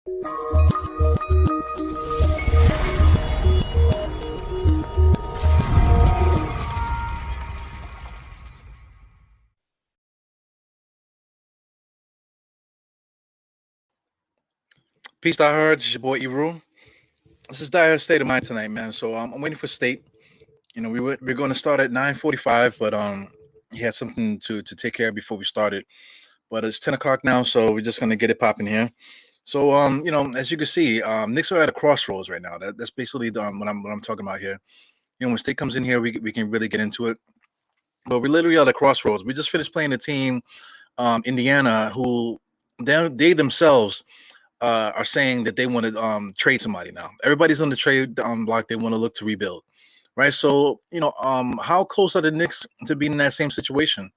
Peace, diehards. It's your boy Eru. This is Dire State of Mind tonight, man. So I'm waiting for State. We're going to start at 9:45, but he had something to take care of before we started. But it's 10 o'clock now, so we're just gonna get it popping here. So as you can see, Knicks are at a crossroads right now. That's basically what I'm talking about here. When State comes in here, we can really get into it. But we're literally at a crossroads. We just finished playing a team, Indiana, who they themselves are saying that they want to trade somebody now. Everybody's on the trade block. They want to look to rebuild, right? So how close are the Knicks to being in that same situation?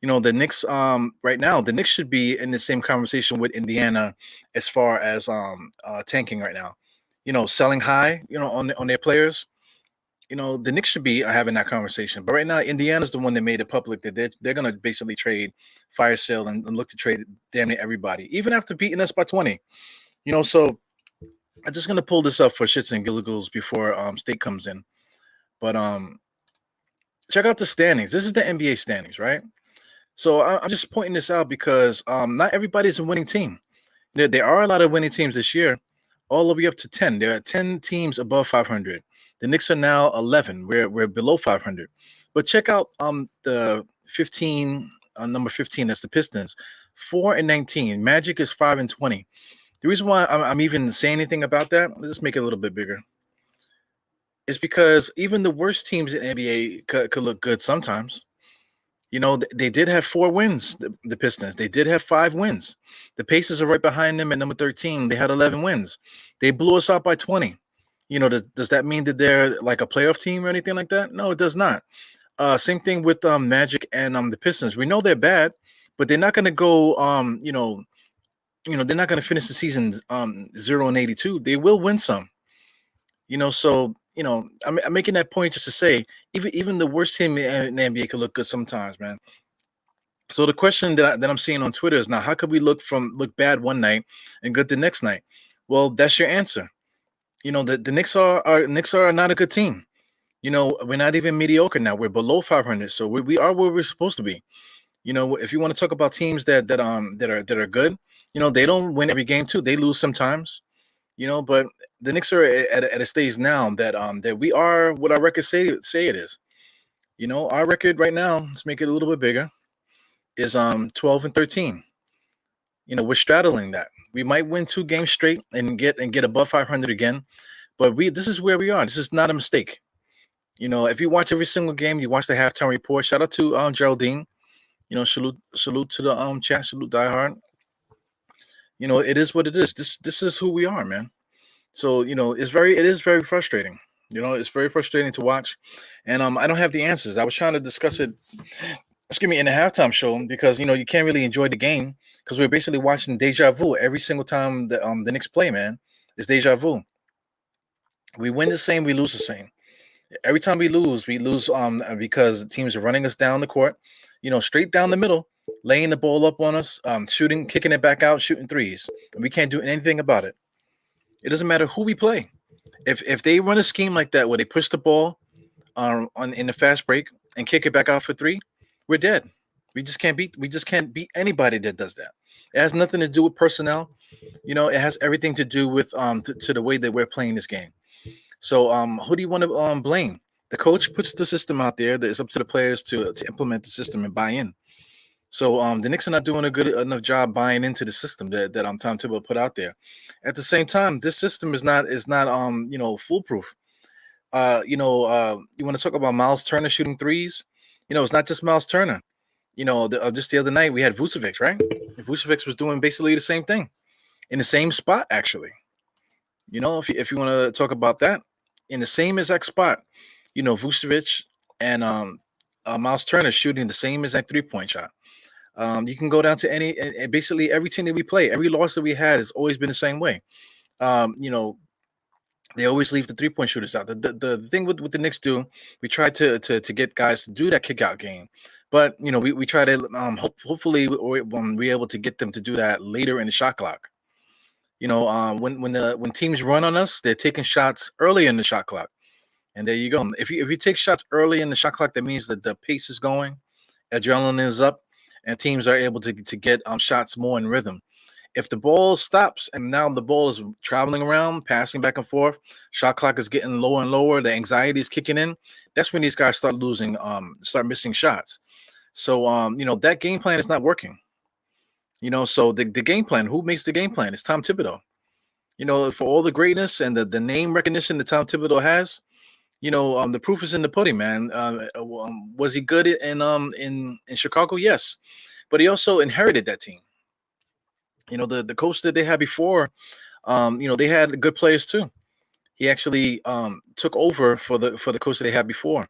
The Knicks right now, the Knicks should be in the same conversation with Indiana as far as tanking right now. Selling high, on their players. The Knicks should be having that conversation. But right now, Indiana's the one that made it public that they're going to basically trade, fire sale, and look to trade damn near everybody, even after beating us by 20. So I'm just going to pull this up for shits and giggles before State comes in. But check out the standings. This is the NBA standings, right? So I'm just pointing this out because not everybody's a winning team. There are a lot of winning teams this year, all the way up to 10. There are 10 teams above 500. The Knicks are now 11. We're below 500. But check out the 15, number 15. That's the Pistons, 4-19. Magic is 5-20. The reason why I'm even saying anything about that, let's just make it a little bit bigger, is because even the worst teams in NBA could look good sometimes. They did have 4 wins, the Pistons. They did have 5 wins. The Pacers are right behind them at number 13. They had 11 wins. They blew us out by 20. Does that mean that they're like a playoff team or anything like that? No, it does not. Same thing with Magic and the Pistons. We know they're bad, but they're not going to go, they're not going to finish the season 0-82. They will win some. So I'm making that point just to say even the worst team in the NBA can look good sometimes, man. So the question that I'm seeing on Twitter is now, how could we look bad one night and good the next night? Well, that's your answer. The Knicks are not a good team. We're not even mediocre now. We're below 500, so we are where we're supposed to be. If you want to talk about teams that are good, they don't win every game too. They lose sometimes. But the Knicks are at a stage now that we are what our records say it is. Our record right now, let's make it a little bit bigger, is 12-13. We're straddling that. We might win 2 games straight and get above 500 again, but this is where we are. This is not a mistake. If you watch every single game, you watch the halftime report. Shout out to Geraldine. Salute to the chat. Salute diehard. It is what it is. This is who we are, man. So it is very frustrating. It's very frustrating to watch, and I don't have the answers. I was trying to discuss it, in the halftime show, because you can't really enjoy the game because we're basically watching deja vu every single time the Knicks play. Man, it's deja vu. We win the same, we lose the same. Every time we lose because teams are running us down the court, straight down the middle, laying the ball up on us, shooting, kicking it back out, shooting threes, and we can't do anything about it. It doesn't matter who we play. If they run a scheme like that where they push the ball in the fast break and kick it back out for 3, we're dead. We just can't beat anybody that does that. It has nothing to do with personnel. It has everything to do with to the way that we're playing this game. So who do you want to blame? The coach puts the system out there. That it's up to the players to implement the system and buy in. So the Knicks are not doing a good enough job buying into the system that Tom Thibodeau put out there. At the same time, this system is not foolproof. You want to talk about Miles Turner shooting threes? It's not just Miles Turner. Just the other night we had Vucevic, right? Vucevic was doing basically the same thing in the same spot, actually. If you want to talk about that, in the same exact spot, Vucevic and Miles Turner shooting the same exact 3-point shot. You can go down to basically every team that we play, every loss that we had has always been the same way. They always leave the 3-point shooters out. The thing with the Knicks do, we try to get guys to do that kick out game, but we try to hopefully we're able to get them to do that later in the shot clock. When teams run on us, they're taking shots early in the shot clock. And there you go. If you take shots early in the shot clock, that means that the pace is going, adrenaline is up, and teams are able to get shots more in rhythm. If the ball stops and now the ball is traveling around, passing back and forth, shot clock is getting lower and lower, the anxiety is kicking in. That's when these guys start losing, start missing shots. So that game plan is not working. So the game plan, who makes the game plan? It's Tom Thibodeau. For all the greatness and the name recognition that Tom Thibodeau has, the proof is in the pudding, man. Was he good in Chicago? Yes, but he also inherited that team. The coach that they had before, they had good players too. He actually took over for the coach that they had before.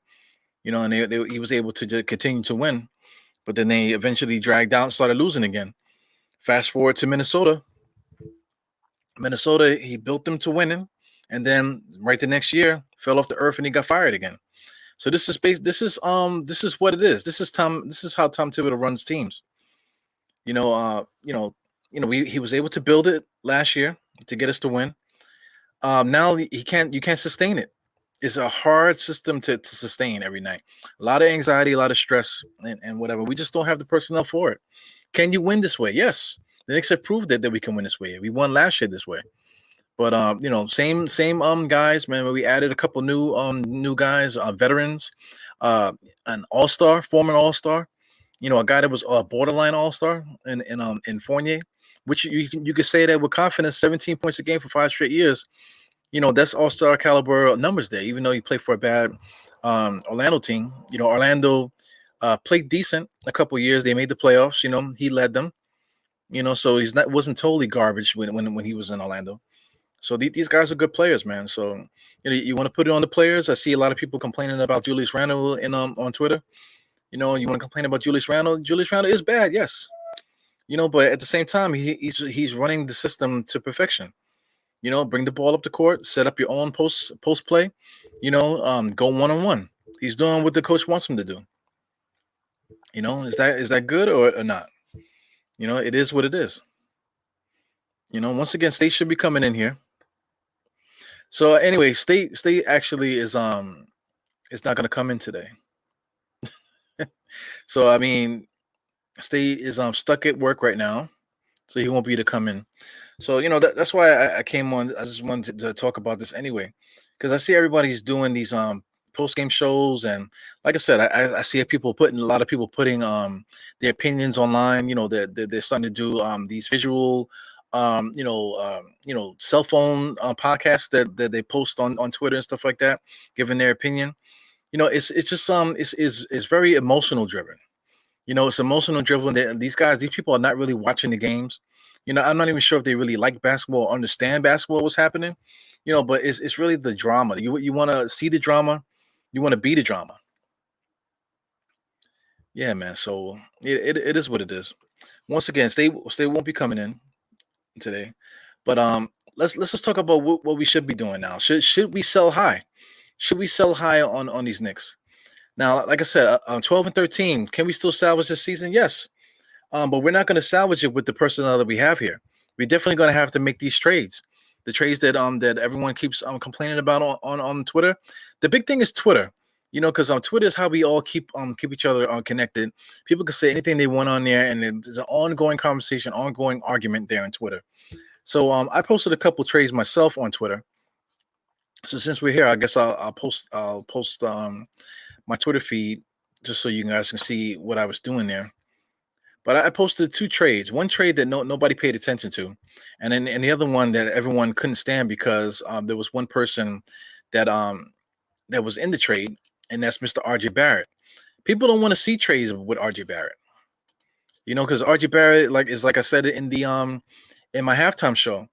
And he was able to just continue to win, but then they eventually dragged out and started losing again. Fast forward to Minnesota. Minnesota, he built them to winning, and then right the next year fell off the earth and he got fired again. So this is what it is. This is how Tom Thibodeau runs teams. He was able to build it last year to get us to win. Now you can't sustain it. It's a hard system to sustain every night. A lot of anxiety, a lot of stress, and whatever. We just don't have the personnel for it. Can you win this way? Yes. The Knicks have proved that we can win this way. We won last year this way. But same guys, man. We added a couple new guys, veterans, an all-star, former all-star. A guy that was a borderline all-star in Fournier, which you could say that with confidence. 17 points a game for 5 straight years. That's all-star caliber numbers there. Even though he played for a bad Orlando team, Orlando played decent a couple years. They made the playoffs. He led them. So wasn't totally garbage when he was in Orlando. So these guys are good players, man. So you want to put it on the players. I see a lot of people complaining about Julius Randle on Twitter. You want to complain about Julius Randle. Julius Randle is bad, yes. But at the same time, he's running the system to perfection. Bring the ball up the court, set up your own post play. Go 1-on-1. He's doing what the coach wants him to do. Is that good or not? It is what it is. Once again, State should be coming in here. So anyway, State actually is not going to come in today. So I mean, State is stuck at work right now, so he won't be to come in. So that's why I came on. I just wanted to talk about this anyway, because I see everybody's doing these post game shows, and like I said, I see a lot of people putting their opinions online. They're starting to do these visual cell phone podcasts that they post on Twitter and stuff like that, giving their opinion. It's just it's very emotional driven. It's emotional driven. These people are not really watching the games. I'm not even sure if they really like basketball or understand basketball, what's happening. But it's really the drama. You want to see the drama, you want to be the drama. Yeah, man. So it is what it is. Once again, State won't be coming in today, but let's just talk about what we should be doing now. Should we sell high? Should we sell high on these Knicks? Now, like I said, 12 and 13, can we still salvage this season? Yes. But we're not going to salvage it with the personnel that we have here. We're definitely going to have to make these trades. The trades that everyone keeps complaining about on Twitter. The big thing is Twitter. Because Twitter is how we all keep each other connected. People can say anything they want on there, and there's an ongoing conversation, ongoing argument there on Twitter. So I posted a couple trades myself on Twitter. So since we're here, I guess I'll post my Twitter feed just so you guys can see what I was doing there. But I posted 2 trades. One trade that nobody paid attention to, and the other one that everyone couldn't stand because there was one person that was in the trade, and that's Mr. RJ Barrett. People don't want to see trades with RJ Barrett. Because RJ Barrett, like I said in the in my halftime show,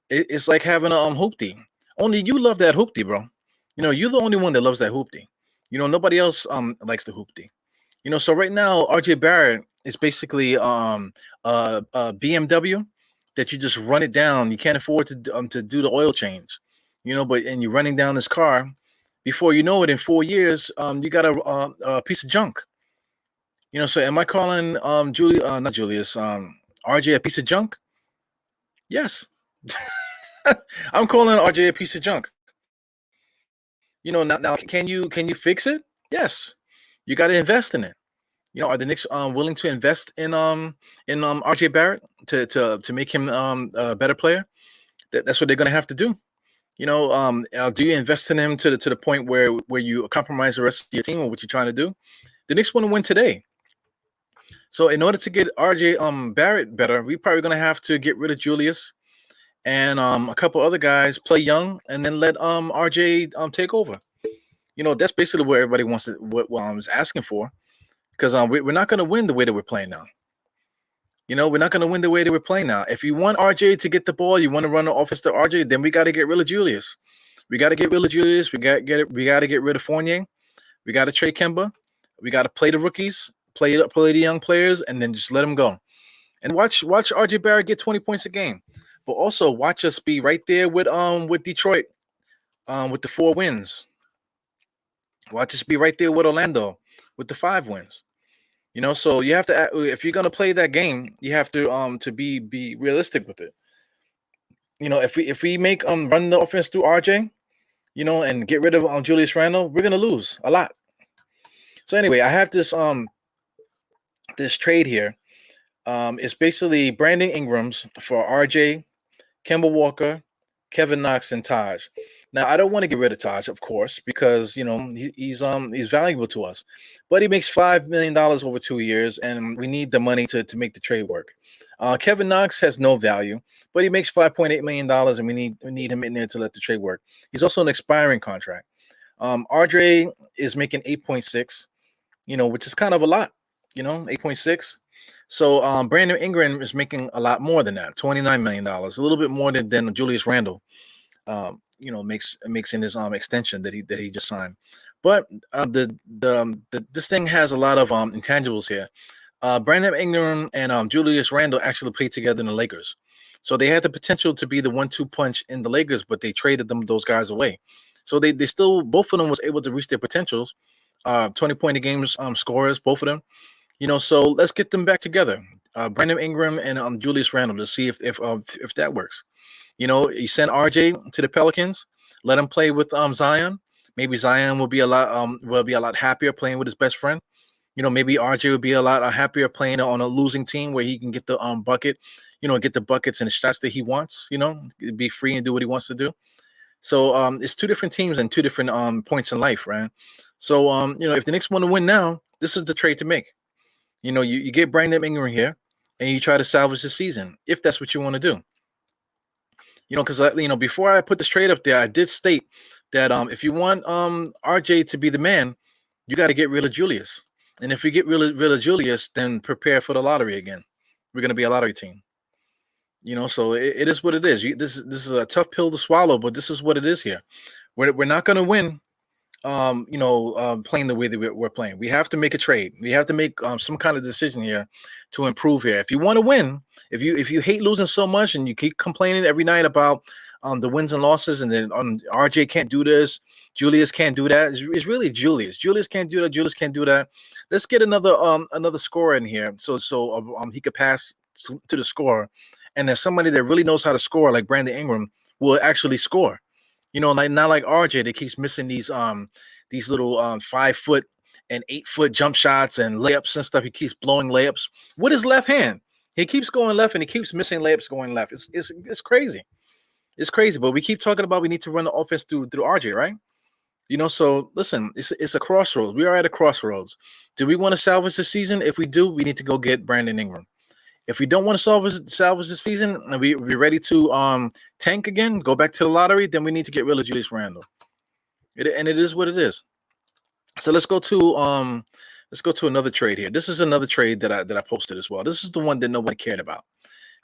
it's like having a hoopty. Only you love that hoopty, bro. You're the only one that loves that hoopty. Nobody else likes the hoopty. So right now RJ Barrett is basically a BMW that you just run it down. You can't afford to do the oil change, but you're running down this car. Before you know it, in 4 years, you got a piece of junk. So am I calling not Julius, RJ a piece of junk? Yes. I'm calling RJ a piece of junk. Now can you fix it? Yes. You got to invest in it. Are the Knicks willing to invest in RJ Barrett to make him a better player? That's what they're gonna have to do. Do you invest in him to the point where you compromise the rest of your team or what you're trying to do? The Knicks want to win today. So in order to get RJ Barrett better, we probably gonna have to get rid of Julius and a couple other guys, play young, and then let RJ take over. That's basically what everybody wants to what is asking for, because we're not gonna win the way that we're playing now. We're not gonna win the way that we're playing now. If you want RJ to get the ball, you want to run the offense to RJ, then we got to get rid of Julius. We got to get rid of Julius. We got to get rid of Fournier. We got to trade Kemba. We got to play the rookies, play the young players, and then just let them go. And watch RJ Barrett get 20 points a game. But also watch us be right there with Detroit, with the 4 wins. Watch us be right there with Orlando with the 5 wins. So you have to, if you're gonna play that game, you have to be realistic with it. If we make run the offense through RJ, and get rid of Julius Randle, we're gonna lose a lot. So anyway, I have this trade here. It's basically Brandon Ingram's for RJ, Kemba Walker, Kevin Knox, and Taj. Now I don't want to get rid of Taj, of course, because he's valuable to us, but he makes $5 million over 2 years, and we need the money to make the trade work. Kevin Knox has no value, but he makes $5.8 million, and we need him in there to let the trade work. He's also an expiring contract. RJ is making 8.6, which is kind of a lot, 8.6. So Brandon Ingram is making a lot more than that, $29 million, a little bit more than Julius Randle, makes in his extension that he just signed. But this thing has a lot of intangibles here. Brandon Ingram and Julius Randle actually played together in the Lakers, so they had the potential to be the 1-2 punch in the Lakers, but they traded those guys away. So they still, both of them was able to reach their potentials. 20-point a game scorers, both of them. So let's get them back together. Brandon Ingram and Julius Randle, to see if that works. You send RJ to the Pelicans, let him play with Zion. Maybe Zion will be a lot happier playing with his best friend. Maybe RJ would be a lot happier playing on a losing team where he can get the bucket, get the buckets and the shots that he wants. Be free and do what he wants to do. So it's 2 different teams and 2 different points in life, right? So if the Knicks want to win now, this is the trade to make. You get Brandon Ingram here, and you try to salvage the season if that's what you want to do. Because before I put this trade up there, I did state that if you want RJ to be the man, you got to get rid of Julius. And if you get rid of Julius, then prepare for the lottery again. We're going to be a lottery team. So it is what it is. This is a tough pill to swallow, but this is what it is here. We're not going to win. Playing the way that we're playing. We have to make a trade. We have to make some kind of decision here to improve here. If you want to win, if you hate losing so much and you keep complaining every night about the wins and losses, and then RJ can't do this, Julius can't do that. It's really Julius. Julius can't do that. Julius can't do that. Let's get another scorer in here, so he could pass to the scorer, and then somebody that really knows how to score, like Brandon Ingram, will actually score. Like not like RJ that keeps missing these little 5 foot and 8 foot jump shots and layups and stuff. He keeps blowing layups with his left hand. He keeps going left and he keeps missing layups going left. It's crazy. It's crazy. But we keep talking about we need to run the offense through RJ, right? So listen, it's a crossroads. We are at a crossroads. Do we want to salvage the season? If we do, we need to go get Brandon Ingram. If we don't want to salvage the season and we're ready to tank again, go back to the lottery, then we need to get rid of Julius Randle. It is what it is. So let's go to another trade here. This is another trade that I posted as well. This is the one that nobody cared about,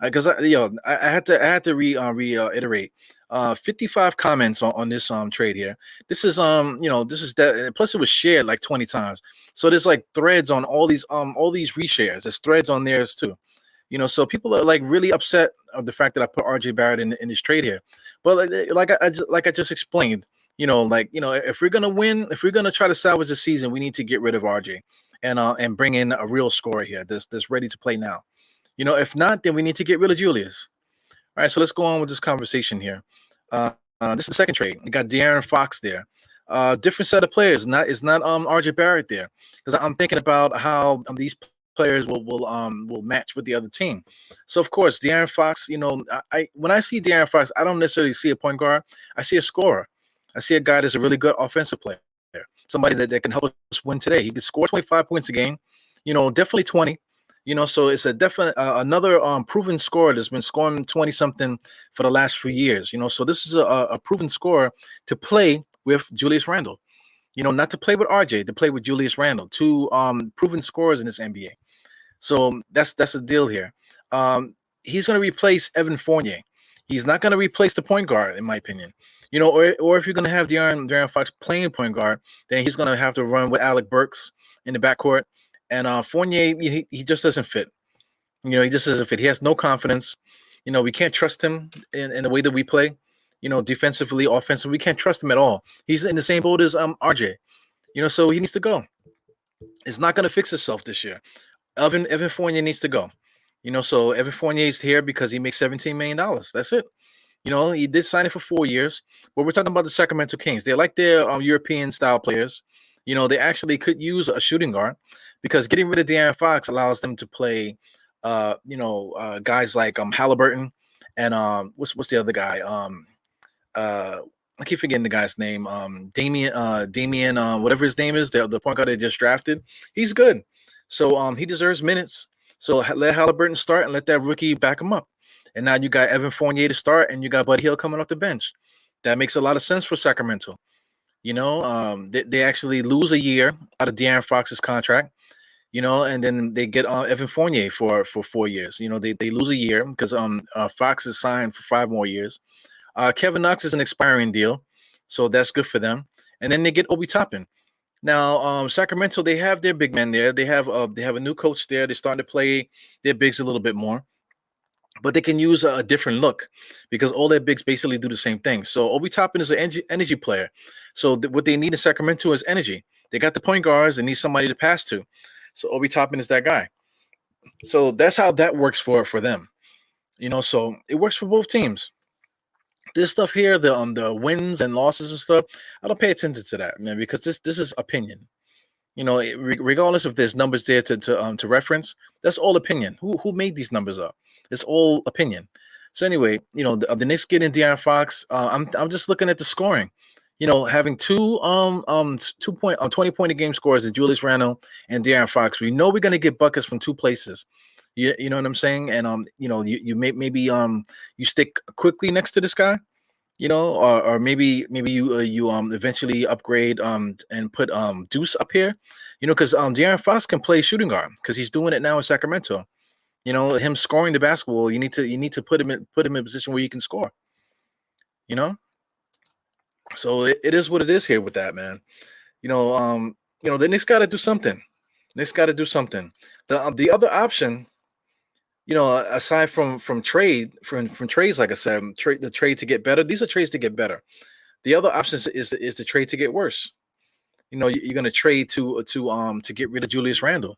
because I had to reiterate. 55 comments on this trade here. This is this is that. Plus, it was shared like 20 times. So there's like threads on all these reshares. There's threads on theirs too. So people are like really upset of the fact that I put RJ Barrett in this trade here. But like I just explained, if we're gonna win, if we're gonna try to salvage the season, we need to get rid of RJ and bring in a real scorer here that's ready to play now. If not, then we need to get rid of Julius. All right, so let's go on with this conversation here. This is the second trade. You got De'Aaron Fox there. Different set of players. Not it's not RJ Barrett there, because I'm thinking about how these players will match with the other team. So of course, De'Aaron Fox. I when I see De'Aaron Fox, I don't necessarily see a point guard. I see a scorer. I see a guy that's a really good offensive player. Somebody that can help us win today. He can score 25 points a game. Definitely 20. So it's a definite another proven scorer that's been scoring 20 something for the last few years. So this is a proven scorer to play with Julius Randle. Not to play with RJ, to play with Julius Randle, two proven scorers in this NBA. So that's the deal here. He's going to replace Evan Fournier. He's not going to replace the point guard, in my opinion. Or if you're going to have De'Aaron Fox playing point guard, then he's going to have to run with Alec Burks in the backcourt. And Fournier, he just doesn't fit. He just doesn't fit. He has no confidence. We can't trust him in the way that we play. Defensively, offensively, we can't trust him at all. He's in the same boat as RJ. So he needs to go. It's not going to fix itself this year. Evan Fournier needs to go. So Evan Fournier is here because he makes $17 million. That's it. He did sign it for 4 years, but we're talking about the Sacramento Kings. They like their European style players. They actually could use a shooting guard, because getting rid of De'Aaron Fox allows them to play, guys like Halliburton and what's the other guy? I keep forgetting the guy's name. Damian, whatever his name is, the point guard they just drafted. He's good, so he deserves minutes. So let Halliburton start and let that rookie back him up. And now you got Evan Fournier to start, and you got Buddy Hield coming off the bench. That makes a lot of sense for Sacramento. They actually lose a year out of De'Aaron Fox's contract, and then they get Evan Fournier for 4 years. They lose a year because Fox is signed for 5 more years. Kevin Knox is an expiring deal, so that's good for them. And then they get Obi Toppin. Now, Sacramento, they have their big men there. They have a new coach there. They're starting to play their bigs a little bit more. But they can use a different look, because all their bigs basically do the same thing. So Obi Toppin is an energy player. So what they need in Sacramento is energy. They got the point guards. They need somebody to pass to. So Obi Toppin is that guy. So that's how that works for them. So it works for both teams. This stuff here, the wins and losses and stuff, I don't pay attention to that, man, because this is opinion. Regardless if there's numbers there to reference, that's all opinion. Who made these numbers up? It's all opinion. So anyway, the Knicks getting De'Aaron Fox. I'm just looking at the scoring. Having two 20-point a game scores in Julius Randle and De'Aaron Fox. We know we're gonna get buckets from two places. You know what I'm saying? And you maybe you stick quickly next to this guy. Or maybe you eventually upgrade and put Deuce up here. Because De'Aaron Fox can play shooting guard, because he's doing it now in Sacramento. Him scoring the basketball, you need to put him in a position where he can score. So it is what it is here with that, man. The Knicks got to do something. Knicks got to do something. The other option, aside from trades, like I said, the trade to get better. These are trades to get better. The other option is the trade to get worse. You're going to trade to get rid of Julius Randle.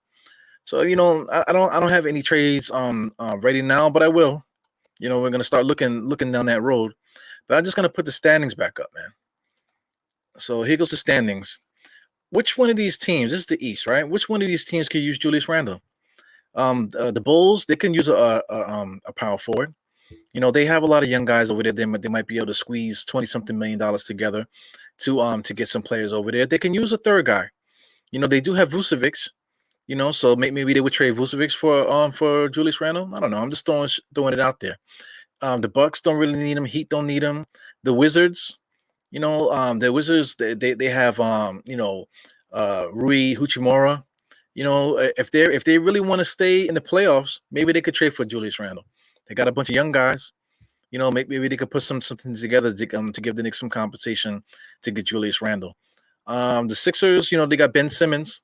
So I don't have any trades ready now, but I will. We're going to start looking down that road. But I'm just going to put the standings back up, man. So here goes the standings. Which one of these teams? This is the East, right? Which one of these teams can use Julius Randle? The Bulls, they can use a power forward. They have a lot of young guys over there. They might be able to squeeze $20-something million together to get some players over there. They can use a third guy. They do have Vucevic. So maybe they would trade Vucevic for Julius Randle. I don't know. I'm just throwing it out there. The Bucks don't really need him. Heat don't need him. The Wizards, the Wizards, they have Rui Hachimura. If they really want to stay in the playoffs, maybe they could trade for Julius Randle. They got a bunch of young guys. Maybe they could put something together to give the Knicks some compensation to get Julius Randle. The Sixers, they got Ben Simmons.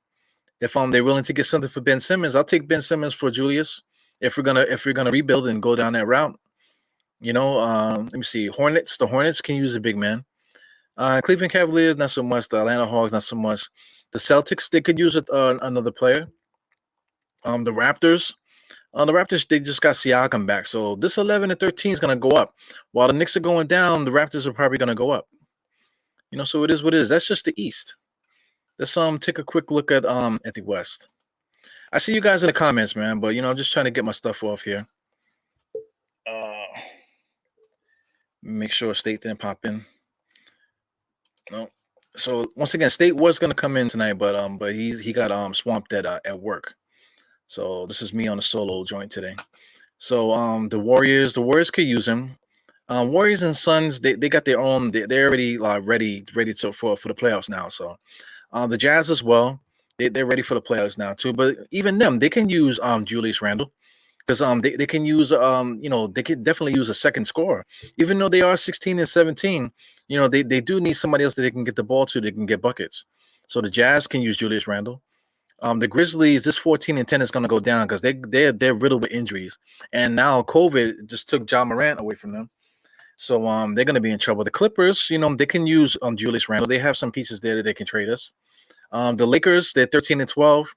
If they're willing to get something for Ben Simmons, I'll take Ben Simmons for Julius. If we're gonna rebuild and go down that route, let me see. The Hornets can use a big man. Cleveland Cavaliers, not so much. The Atlanta Hawks, not so much. The Celtics, they could use another player. The Raptors, The Raptors, they just got Siakam back, so this 11 and 13 is gonna go up. While the Knicks are going down, the Raptors are probably gonna go up. So it is what it is. That's just the East. Let's take a quick look at the West. I see you guys in the comments, man, but I'm just trying to get my stuff off here. Make sure State didn't pop in. No. So once again, State was gonna come in tonight, but he got swamped at work. So this is me on a solo joint today. So the Warriors could use him. Warriors and Suns, they got their own. They're already ready for the playoffs now. So the Jazz as well. They're ready for the playoffs now too. But even them, they can use Julius Randle because they can use they could definitely use a second scorer. Even though they are 16 and 17, they do need somebody else that they can get the ball to. They can get buckets. So the Jazz can use Julius Randle. The Grizzlies, this 14 and 10 is going to go down because they're riddled with injuries, and now COVID just took Ja Morant away from them. So they're going to be in trouble. The Clippers, they can use Julius Randle. They have some pieces there that they can trade us. The Lakers, they're 13 and 12.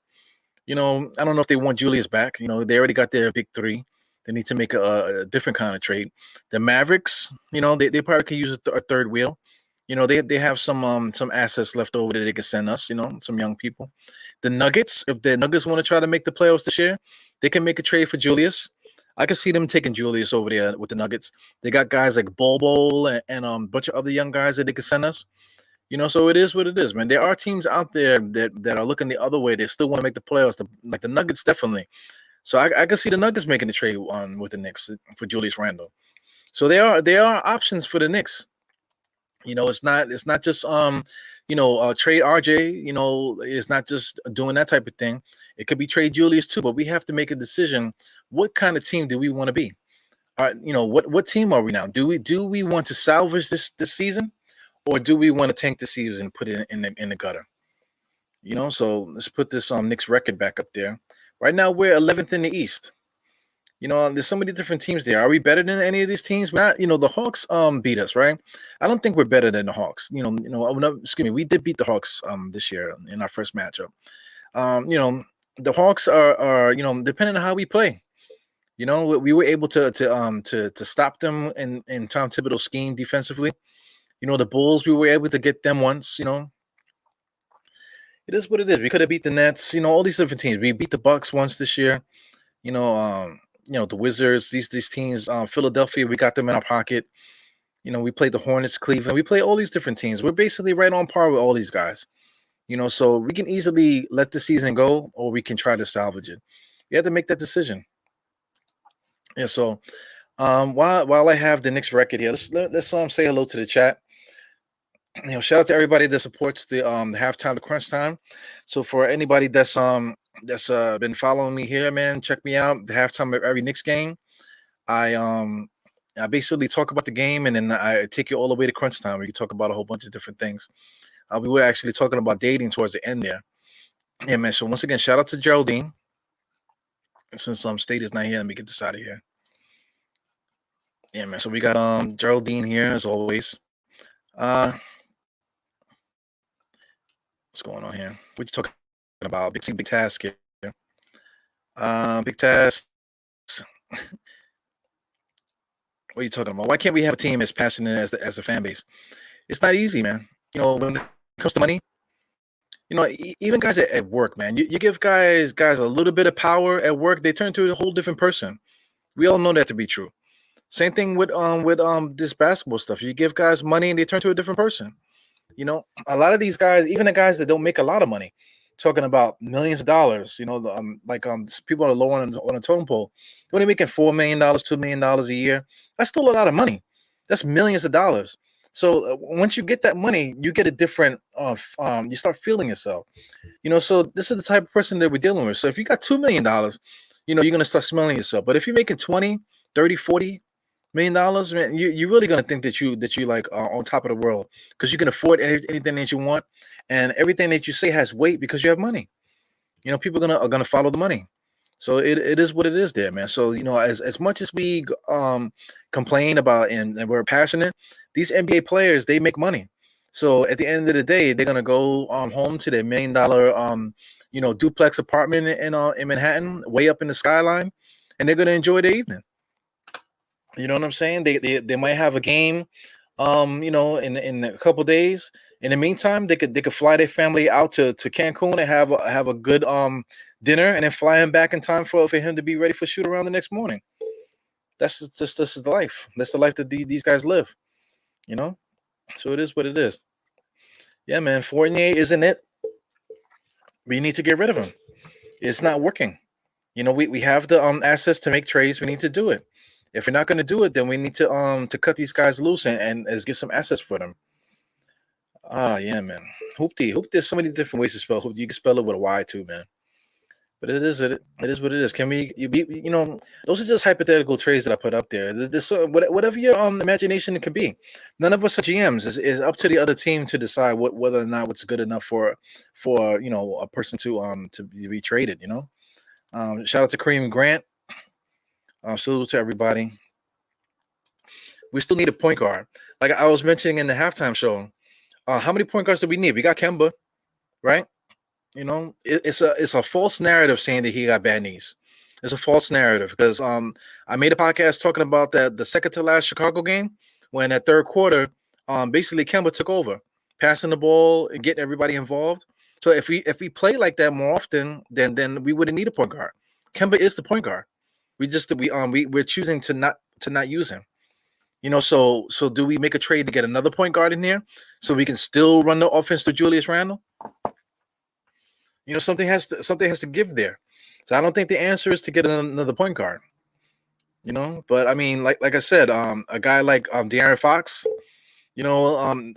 I don't know if they want Julius back. They already got their big three. They need to make a different kind of trade. The Mavericks, they probably could use a third wheel. They have some assets left over that they can send us. Some young people. The Nuggets, if the Nuggets want to try to make the playoffs this year, they can make a trade for Julius. I can see them taking Julius over there with the Nuggets. They got guys like Bobo and a bunch of other young guys that they can send us. So it is what it is, man. There are teams out there that are looking the other way. They still want to make the playoffs, like the Nuggets, definitely. So I can see the Nuggets making the trade with the Knicks for Julius Randle. So there are options for the Knicks. It's not just trade RJ. It's not just doing that type of thing. It could be trade Julius too, but we have to make a decision. What kind of team do we want to be? What team are we now? Do we want to salvage this season, or do we want to tank the season and put it in the gutter? So let's put this Knicks record back up there. Right now we're 11th in the East. There's so many different teams there. Are we better than any of these teams? We're not. The Hawks beat us, right? I don't think we're better than the Hawks. Excuse me, we did beat the Hawks this year in our first matchup. The Hawks are depending on how we play. We were able to stop them in Tom Thibodeau's scheme defensively. The Bulls, we were able to get them once. It is what it is. We could have beat the Nets. All these different teams. We beat the Bucks once this year. The Wizards, these teams, Philadelphia, we got them in our pocket. We played the Hornets, Cleveland. We play all these different teams. We're basically right on par with all these guys. So we can easily let the season go, or we can try to salvage it. You have to make that decision. Yeah. So while I have the Knicks record here, let's say hello to the chat. Shout out to everybody that supports the halftime, the crunch time. So for anybody that's been following me here, man, check me out. The halftime of every Knicks game, I basically talk about the game, and then I take you all the way to crunch time. We can talk about a whole bunch of different things. We were actually talking about dating towards the end there. Yeah, man. So once again, shout out to Geraldine. Since State is not here, let me get this out of here. Yeah, man. So we got Geraldine here as always. What's going on here? What you talking about? Big task here. Big task. What are you talking about? Why can't we have a team as passionate as the fan base? It's not easy, man. When it comes to money, even guys at work, man, you give guys a little bit of power at work, they turn into a whole different person. We all know that to be true. Same thing with this basketball stuff. You give guys money and they turn to a different person. A lot of these guys, even the guys that don't make a lot of money, talking about millions of dollars, people on the low on a totem pole, they're only making $4 million, $2 million a year. That's still a lot of money. That's millions of dollars. So once you get that money, you get a different, you start feeling yourself. So this is the type of person that we're dealing with. So if you got $2 million, you're going to start smelling yourself. But if you're making 20, 30, 40 $1 million, man, you're really going to think that you like on top of the world, because you can afford anything that you want, and everything that you say has weight because you have money. People are gonna follow the money. So it is what it is there, man. So as much as we complain about and we're passionate, these NBA players, they make money. So at the end of the day, they're gonna go home to their $1 million duplex apartment in Manhattan, way up in the skyline. and they're gonna enjoy their evening. You know what I'm saying? They might have a game, in a couple days. In the meantime, they could fly their family out to Cancun and have a good dinner, and then fly him back in time for him to be ready for shoot around the next morning. That's just this is the life. That's the life that these guys live. You know, so it is what it is. Yeah, man. Fournier isn't it? We need to get rid of him. It's not working. We have the assets to make trades. We need to do it. If we're not going to do it, then we need to cut these guys loose and let's get some assets for them. Ah, yeah, man. Hoopty. Hoop. There's so many different ways to spell hoop. You can spell it with a Y too, man. But it is what it is. Can we? Those are just hypothetical trades that I put up there. Whatever your imagination it can be. None of us are GMs. It's up to the other team to decide whether or not what's good enough for a person to be traded. Shout out to Kareem Grant. Salute to everybody. We still need a point guard. Like I was mentioning in the halftime show, how many point guards do we need? We got Kemba, right? It's a false narrative saying that he got bad knees. It's a false narrative because I made a podcast talking about that the second to last Chicago game when that third quarter basically Kemba took over, passing the ball and getting everybody involved. So if we play like that more often, then we wouldn't need a point guard. Kemba is the point guard. We're choosing to not use him. So do we make a trade to get another point guard in here so we can still run the offense to Julius Randle? Something has to give there. So I don't think the answer is to get another point guard. But I mean, like I said, a guy like De'Aaron Fox,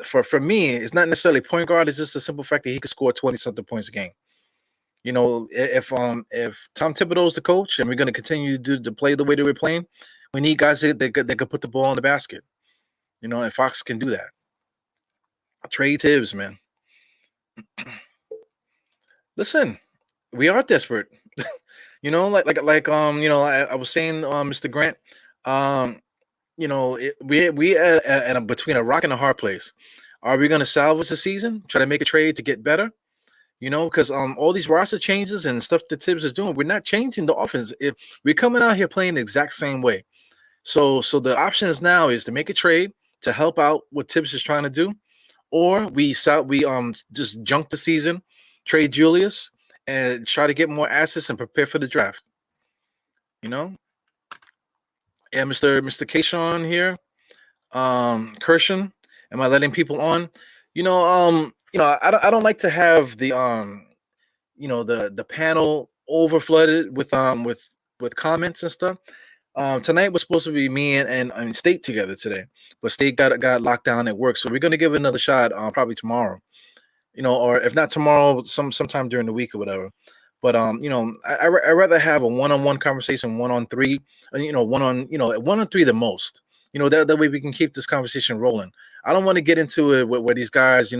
for me, it's not necessarily point guard. It's just the simple fact that he could score 20-something points a game. If Tom Thibodeau is the coach and we're going to continue to play the way that we're playing, we need guys that could put the ball in the basket. And Fox can do that. Trade Tibbs, man. Listen, we are desperate. I was saying, Mr. Grant, we at between a rock and a hard place. Are we going to salvage the season? Try to make a trade to get better? Because all these roster changes and stuff that Tibbs is doing, we're not changing the offense. If we're coming out here playing the exact same way, so the options now is to make a trade to help out what Tibbs is trying to do, or we just junk the season, trade Julius, and try to get more assets and prepare for the draft. Yeah, Mr. Kayshawn here, Kirshen. Am I letting people on? I don't like to have the the panel over flooded with comments and stuff. Tonight was supposed to be me and State together today, but State got locked down at work, so we're gonna give it another shot probably tomorrow. Or if not tomorrow, sometime during the week or whatever. But I rather have a one-on-one conversation, one-on-three, one-on-three the most. That way we can keep this conversation rolling. I don't want to get into it where these guys,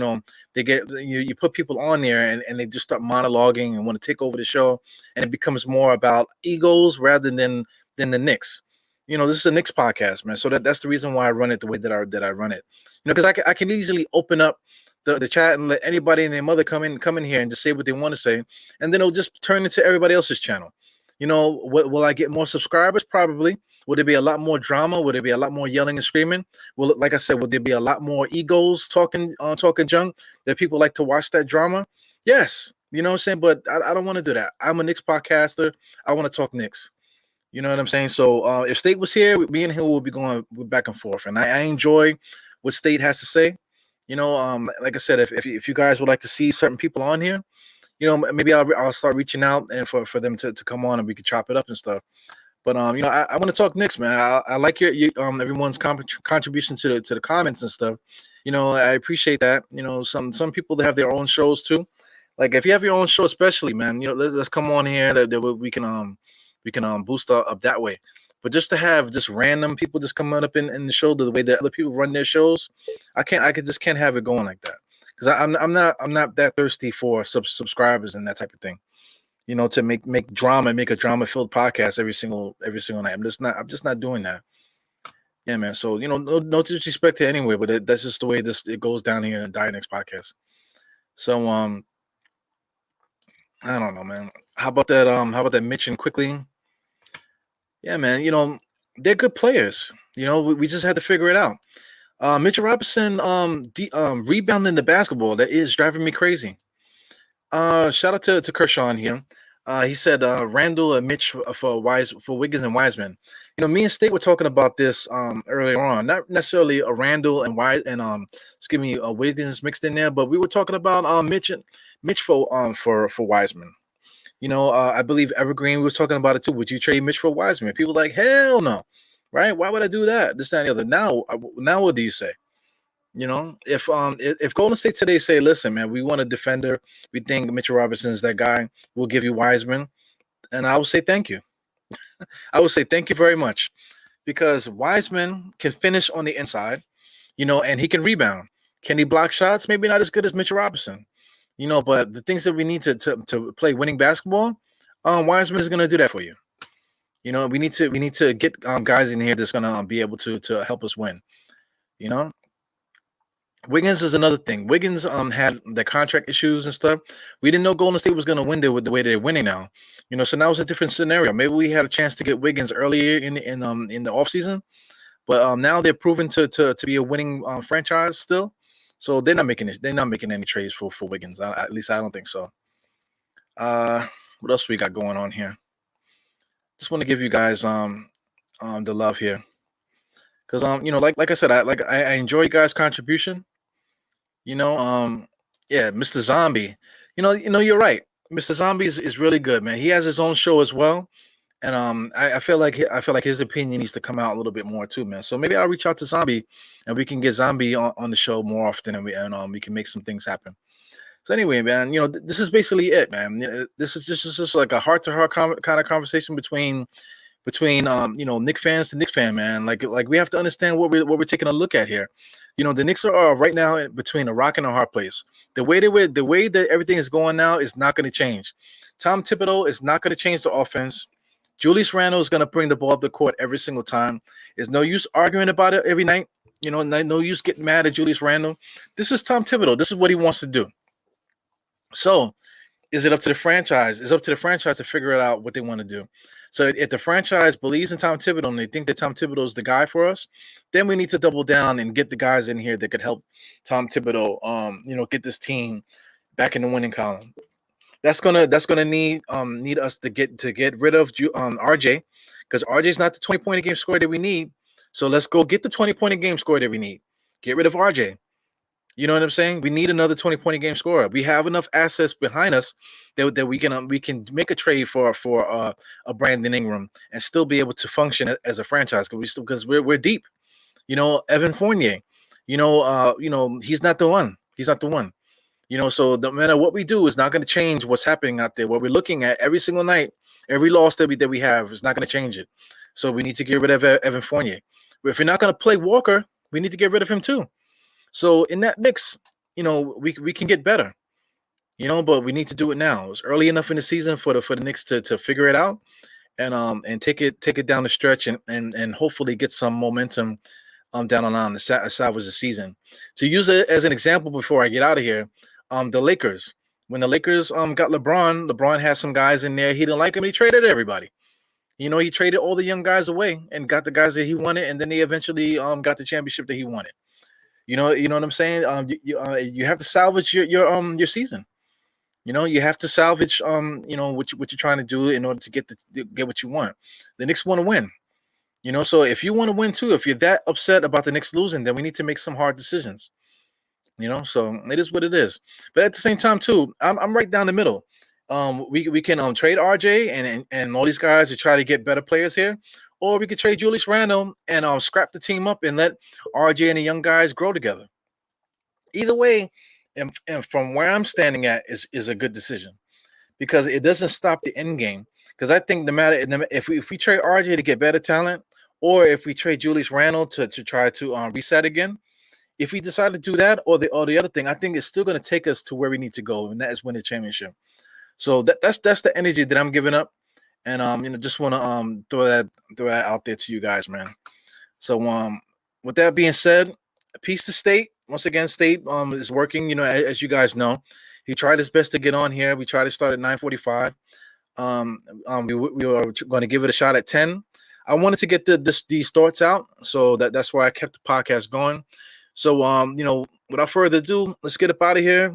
they get you put people on there and they just start monologuing and want to take over the show, and it becomes more about egos rather than the Knicks. This is a Knicks podcast, man. So that's the reason why I run it the way that I run it. Because I can easily open up the chat and let anybody and their mother come in here and just say what they want to say, and then it'll just turn into everybody else's channel. Will I get more subscribers? Probably. Will there be a lot more drama? Will there be a lot more yelling and screaming? Well, like I said, will there be a lot more egos talking junk that people like to watch that drama? Yes. You know what I'm saying? But I don't want to do that. I'm a Knicks podcaster. I want to talk Knicks. You know what I'm saying? So if State was here, me and him will be going back and forth. And I enjoy what State has to say. Like I said, if you guys would like to see certain people on here, maybe I'll start reaching out and for them to come on and we could chop it up and stuff. But I want to talk Knicks, man. I like your everyone's contribution to the comments and stuff. I appreciate that. Some people that have their own shows too. Like if you have your own show, especially, man, let's come on here that we can boost up that way. But just to have just random people just coming up in the show the way that other people run their shows, I just can't have it going like that. Because I'm not that thirsty for subscribers and that type of thing. To make a drama filled podcast every single night. I'm just not doing that. Yeah, man. So no disrespect to anyway, but that's just the way it goes down here in Dynex podcast. So I don't know, man. How about that? Mitch and quickly? Yeah, man. They're good players. We just had to figure it out. Mitchell Robinson, rebounding the basketball, that is driving me crazy. Shout out to Kershaw on here. He said Randall and Mitch for Wiggins and Wiseman. Me and State were talking about this earlier on. Not necessarily a Randall and excuse me, Wiggins mixed in there, but we were talking about Mitch for Wiseman. I believe Evergreen was talking about it too. Would you trade Mitch for Wiseman? People like, hell no, right? Why would I do that? This, that, and the other. Now, what do you say? If Golden State today say, listen, man, we want a defender, we think Mitchell Robinson is that guy, we'll give you Wiseman, and I will say thank you. I would say thank you very much, because Wiseman can finish on the inside, and he can rebound. Can he block shots? Maybe not as good as Mitchell Robinson, but the things that we need to play winning basketball, Wiseman is going to do that for you. We need to get guys in here that's going to be able to help us win. Wiggins is another thing. Wiggins had the contract issues and stuff. We didn't know Golden State was going to win there with the way they're winning now. So now it's a different scenario. Maybe we had a chance to get Wiggins earlier in the offseason, but now they're proven to be a winning franchise still. So they're not making it. They're not making any trades for Wiggins. At least I don't think so. What else we got going on here? Just want to give you guys the love here, because like I said, I enjoy you guys' contribution. Yeah, Mr. Zombie. You're right. Mr. Zombie is really good, man. He has his own show as well, and I feel like his opinion needs to come out a little bit more too, man. So maybe I'll reach out to Zombie, and we can get Zombie on the show more often, and we can make some things happen. So anyway, man, this is basically it, man. This is just like a heart-to-heart kind of conversation between Knicks fans to Knicks fan, man. Like we have to understand what we're taking a look at here. The Knicks are right now between a rock and a hard place. The way that everything is going now is not going to change. Tom Thibodeau is not going to change the offense. Julius Randle is going to bring the ball up the court every single time. There's no use arguing about it every night. No use getting mad at Julius Randle. This is Tom Thibodeau. This is what he wants to do. So, is it up to the franchise? It's up to the franchise to figure it out what they want to do. So if the franchise believes in Tom Thibodeau and they think that Tom Thibodeau is the guy for us, then we need to double down and get the guys in here that could help Tom Thibodeau, get this team back in the winning column. That's gonna need us to get rid of RJ, because RJ's not the 20-point a game scorer that we need. So let's go get the 20-point a game scorer that we need. Get rid of RJ. You know what I'm saying? We need another 20-point a game scorer. We have enough assets behind us that we can make a trade for a Brandon Ingram and still be able to function as a franchise, because we're deep. Evan Fournier. He's not the one. He's not the one. So no matter what we do, it's not going to change what's happening out there. What we're looking at every single night, every loss that we have is not going to change it. So we need to get rid of Evan Fournier. But if you're not going to play Walker, we need to get rid of him too. So in that mix, we can get better, but we need to do it now. It's early enough in the season for the Knicks to figure it out and take it down the stretch and hopefully get some momentum down the line to salvage the season. To use it as an example before I get out of here, the Lakers. When the Lakers got LeBron had some guys in there. He didn't like him. He traded everybody. He traded all the young guys away and got the guys that he wanted, and then they eventually got the championship that he wanted. You know what I'm saying? You have to salvage your season. You have to salvage what you're trying to do in order to get what you want. The Knicks want to win. So if you want to win too, if you're that upset about the Knicks losing, then we need to make some hard decisions. So it is what it is. But at the same time too, I'm right down the middle. We can trade RJ and all these guys to try to get better players here. Or we could trade Julius Randle and scrap the team up and let RJ and the young guys grow together. Either way, and from where I'm standing at is a good decision, because it doesn't stop the end game. Because I think no matter if we trade RJ to get better talent, or if we trade Julius Randle to try to reset again, if we decide to do that or the other thing, I think it's still going to take us to where we need to go, and that is win the championship. So that's the energy that I'm giving up. And just want to throw that out there to you guys, man. So with that being said, peace to State. Once again, State is working. As you guys know, he tried his best to get on here. We tried to start at 9:45. We were going to give it a shot at 10. I wanted to get these thoughts out, so that's why I kept the podcast going. So without further ado, let's get up out of here.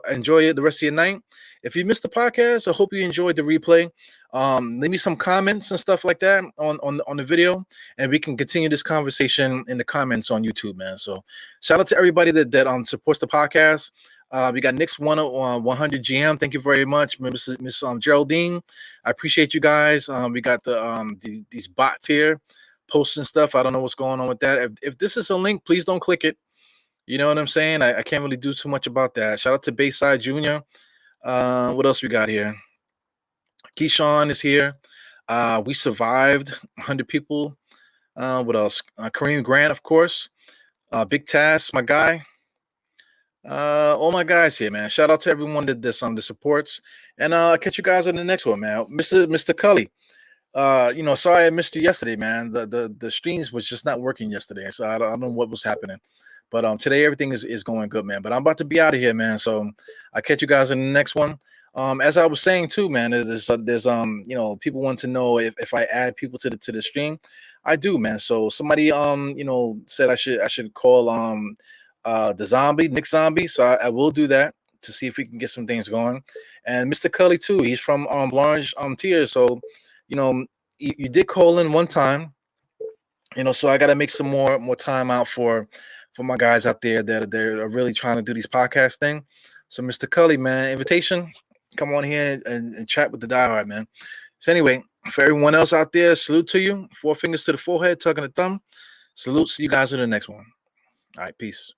Enjoy it the rest of your night. If you missed the podcast, I hope you enjoyed the replay. Leave me some comments and stuff like that on the video, and we can continue this conversation in the comments on YouTube, man. So shout out to everybody that supports the podcast. We got Knicks 100 GM. Thank you very much, Miss Geraldine. I appreciate you guys. We got these bots here posting stuff. I don't know what's going on with that. If this is a link, please don't click it. You know what I'm saying? I can't really do too much about that. Shout out to Bayside Junior. What else we got here? Keyshawn is here. We survived 100 people. What else? Kareem Grant, of course. Big Tass, my guy. All my guys here, man. Shout out to everyone that supports. And I'll catch you guys on the next one, man. Mr. Cully. Sorry I missed you yesterday, man. The streams was just not working yesterday, so I don't know what was happening. But today everything is going good, man. But I'm about to be out of here, man. So I'll catch you guys in the next one. As I was saying too, man, there's people want to know if I add people to the stream. I do, man. So somebody said I should call the zombie, Nick Zombie. So I will do that to see if we can get some things going. And Mr. Cully too. He's from Blanche Tier. So you did call in one time. So I got to make some more time out for my guys out there that are really trying to do these podcast thing. So Mr. Cully, man, invitation, come on here and chat with the diehard, man. So anyway, for everyone else out there, salute to you. 4 fingers to the forehead, tugging the thumb. Salute. See you guys in the next one. All right, peace.